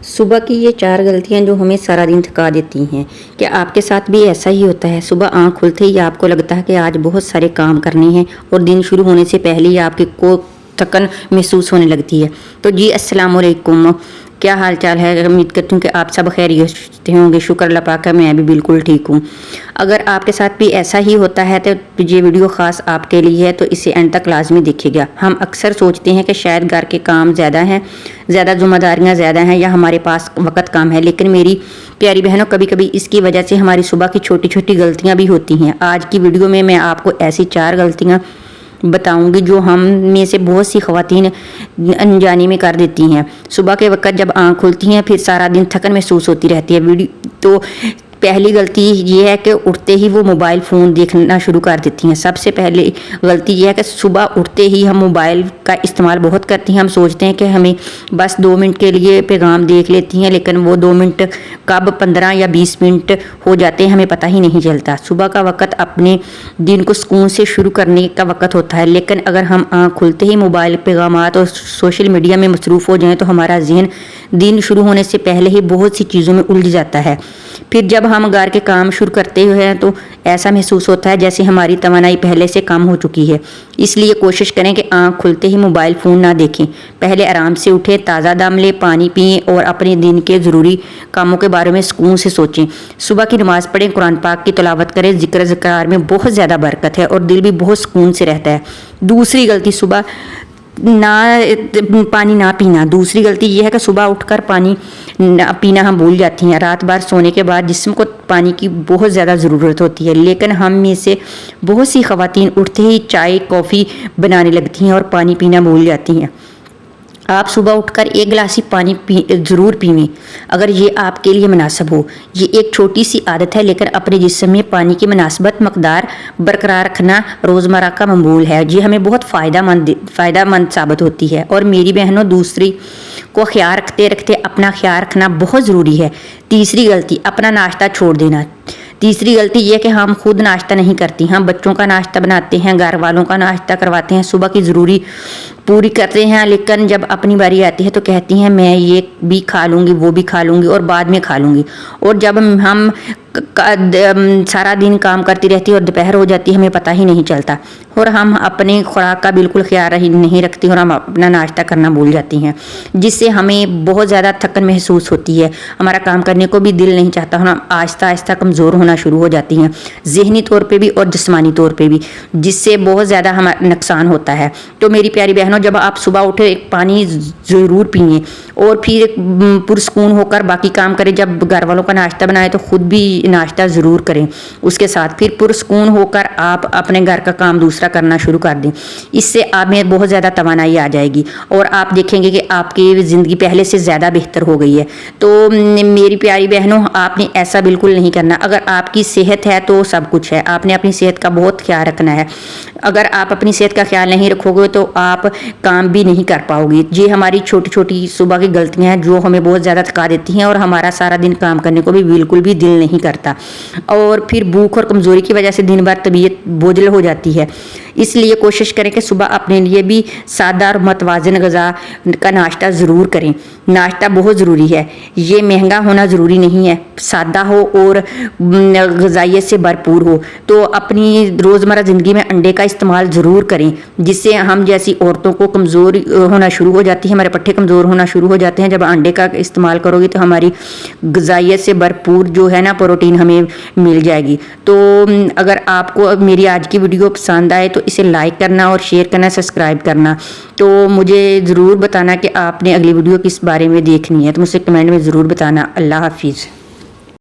صبح کی یہ 4 غلطیاں جو ہمیں سارا دن تھکا دیتی ہیں، کیا آپ کے ساتھ بھی ایسا ہی ہوتا ہے؟ صبح آنکھ کھلتے ہی آپ کو لگتا ہے کہ آج بہت سارے کام کرنے ہیں اور دن شروع ہونے سے پہلے ہی آپ کو تھکن محسوس ہونے لگتی ہے۔ تو جی السلام علیکم، کیا حال چال ہے؟ امید کرتی ہوں کہ آپ سب خیریت ہوں گے۔ شکر اللہ پاک کا میں بھی بالکل ٹھیک ہوں۔ اگر آپ کے ساتھ بھی ایسا ہی ہوتا ہے تو یہ ویڈیو خاص آپ کے لیے ہے، تو اسے اینڈ تک لازمی دیکھیے گا۔ ہم اکثر سوچتے ہیں کہ شاید گھر کے کام زیادہ ہیں، زیادہ ذمہ داریاں زیادہ ہیں یا ہمارے پاس وقت کم ہے، لیکن میری پیاری بہنوں کبھی کبھی اس کی وجہ سے ہماری صبح کی چھوٹی چھوٹی غلطیاں بھی ہوتی ہیں۔ آج کی ویڈیو میں آپ کو ایسی 4 غلطیاں بتاؤں گی جو ہم میں سے بہت سی خواتین انجانے میں کر دیتی ہیں۔ صبح کے وقت جب آنکھ کھلتی ہیں پھر سارا دن تھکن محسوس ہوتی رہتی ہے۔ تو پہلی غلطی یہ ہے کہ اٹھتے ہی وہ موبائل فون دیکھنا شروع کر دیتی ہیں۔ سب سے پہلی غلطی یہ ہے کہ صبح اٹھتے ہی ہم موبائل کا استعمال بہت کرتی ہیں۔ ہم سوچتے ہیں کہ ہمیں بس 2 منٹ کے لیے پیغام دیکھ لیتی ہیں، لیکن وہ 2 منٹ کب 15 یا 20 منٹ ہو جاتے ہیں ہمیں پتہ ہی نہیں چلتا۔ صبح کا وقت اپنے دن کو سکون سے شروع کرنے کا وقت ہوتا ہے، لیکن اگر ہم آنکھ کھلتے ہی موبائل پیغامات اور سوشل میڈیا میں مصروف ہو جائیں تو ہمارا ذہن دن شروع ہونے سے پہلے ہی بہت سی چیزوں میں الجھ جاتا ہے۔ پھر جب ہم گھر کے کام شروع کرتے ہیں تو ایسا محسوس ہوتا ہے جیسے ہماری توانائی پہلے سے کم ہو چکی ہے۔ اس لیے کوشش کریں کہ آنکھ کھلتے ہی موبائل فون نہ دیکھیں۔ پہلے آرام سے اٹھیں، تازہ دم لیں، پانی پئیں اور اپنے دن کے ضروری کاموں کے بارے میں سکون سے سوچیں۔ صبح کی نماز پڑھیں، قرآن پاک کی تلاوت کریں، ذکر اذکار میں بہت زیادہ برکت ہے اور دل بھی بہت سکون سے رہتا ہے۔ دوسری غلطی صبح پانی نہ پینا۔ دوسری غلطی یہ ہے کہ صبح اٹھ کر پانی پینا ہم بھول جاتی ہیں۔ رات بھر سونے کے بعد جسم کو پانی کی بہت زیادہ ضرورت ہوتی ہے، لیکن ہم میں سے بہت سی خواتین اٹھتے ہی چائے کافی بنانے لگتی ہیں اور پانی پینا بھول جاتی ہیں۔ آپ صبح اٹھ کر 1 گلاس ہی پانی ضرور پئیں اگر یہ آپ کے لیے مناسب ہو۔ یہ ایک چھوٹی سی عادت ہے، لیکن اپنے جسم میں پانی کی مناسب مقدار برقرار رکھنا روزمرہ کا معمول ہے۔ یہ ہمیں بہت فائدہ مند ثابت ہوتی ہے۔ اور میری بہنوں، دوسری کو خیال رکھتے رکھتے اپنا خیال رکھنا بہت ضروری ہے۔ تیسری غلطی اپنا ناشتہ چھوڑ دینا۔ تیسری غلطی یہ کہ ہم خود ناشتہ نہیں کرتی۔ ہم بچوں کا ناشتہ بناتے ہیں، گھر والوں کا ناشتہ کرواتے ہیں، صبح کی ضروری پوری کرتے ہیں، لیکن جب اپنی باری آتی ہے تو کہتی ہیں میں یہ بھی کھا لوں گی، وہ بھی کھا لوں گی اور بعد میں کھا لوں گی۔ اور جب ہم سارا دن کام کرتی رہتی ہے اور دوپہر ہو جاتی ہے ہمیں پتہ ہی نہیں چلتا، اور ہم اپنے خوراک کا بالکل خیال نہیں رکھتی اور ہم اپنا ناشتہ کرنا بھول جاتی ہیں، جس سے ہمیں بہت زیادہ تھکن محسوس ہوتی ہے۔ ہمارا کام کرنے کو بھی دل نہیں چاہتا، ہم آہستہ آہستہ کمزور ہونا شروع ہو جاتی ہیں، ذہنی طور پہ بھی اور جسمانی طور پہ بھی، جس سے بہت زیادہ ہمارا نقصان ہوتا ہے۔ تو میری پیاری بہنوں، جب آپ صبح اٹھے پانی ضرور پئیں اور پھر پرسکون ہو کر باقی کام کریں۔ جب گھر والوں کا ناشتہ بنائیں تو خود بھی ناشتہ ضرور کریں اس کے ساتھ، پھر پرسکون ہو کر آپ اپنے گھر کا کام دوسرا کرنا شروع کر دیں۔ اس سے آپ میں بہت زیادہ توانائی آ جائے گی اور آپ دیکھیں گے کہ آپ کی زندگی پہلے سے زیادہ بہتر ہو گئی ہے۔ تو میری پیاری بہنوں، آپ نے ایسا بالکل نہیں کرنا۔ اگر آپ کی صحت ہے تو سب کچھ ہے، آپ نے اپنی صحت کا بہت خیال رکھنا ہے۔ اگر آپ اپنی صحت کا خیال نہیں رکھو گے تو آپ کام بھی نہیں کر پاؤ گی۔ یہ ہماری چھوٹی چھوٹی صبح کی غلطیاں ہیں جو ہمیں بہت زیادہ تھکا دیتی ہیں اور ہمارا سارا دن کام کرنے کو بھی بالکل بھی دل نہیں کرتا، اور پھر بھوک اور کمزوری کی وجہ سے دن بھر طبیعت بوجھل ہو جاتی ہے۔ اس لیے کوشش کریں کہ صبح اپنے لیے بھی سادہ اور متوازن غذا کا ناشتہ ضرور کریں۔ ناشتہ بہت ضروری ہے، یہ مہنگا ہونا ضروری نہیں ہے، سادہ ہو اور غذائیت سے بھرپور ہو۔ تو اپنی روزمرہ زندگی میں انڈے کا استعمال ضرور کریں، جس سے ہم جیسی عورتوں کو کمزور ہونا شروع ہو جاتی ہے، ہمارے پٹھے کمزور ہونا شروع ہو جاتے ہیں۔ جب انڈے کا استعمال کرو گی تو ہماری غذائیت سے بھرپور جو ہے نا پروٹین ہمیں مل جائے گی۔ تو اگر آپ کو میری آج کی ویڈیو پسند آئے تو اسے لائک کرنا اور شیئر کرنا، سبسکرائب کرنا۔ تو مجھے ضرور بتانا کہ آپ نے اگلی ویڈیو کس بارے میں دیکھنی ہے، تو مجھ سے کمنٹ میں ضرور بتانا۔ اللہ حافظ۔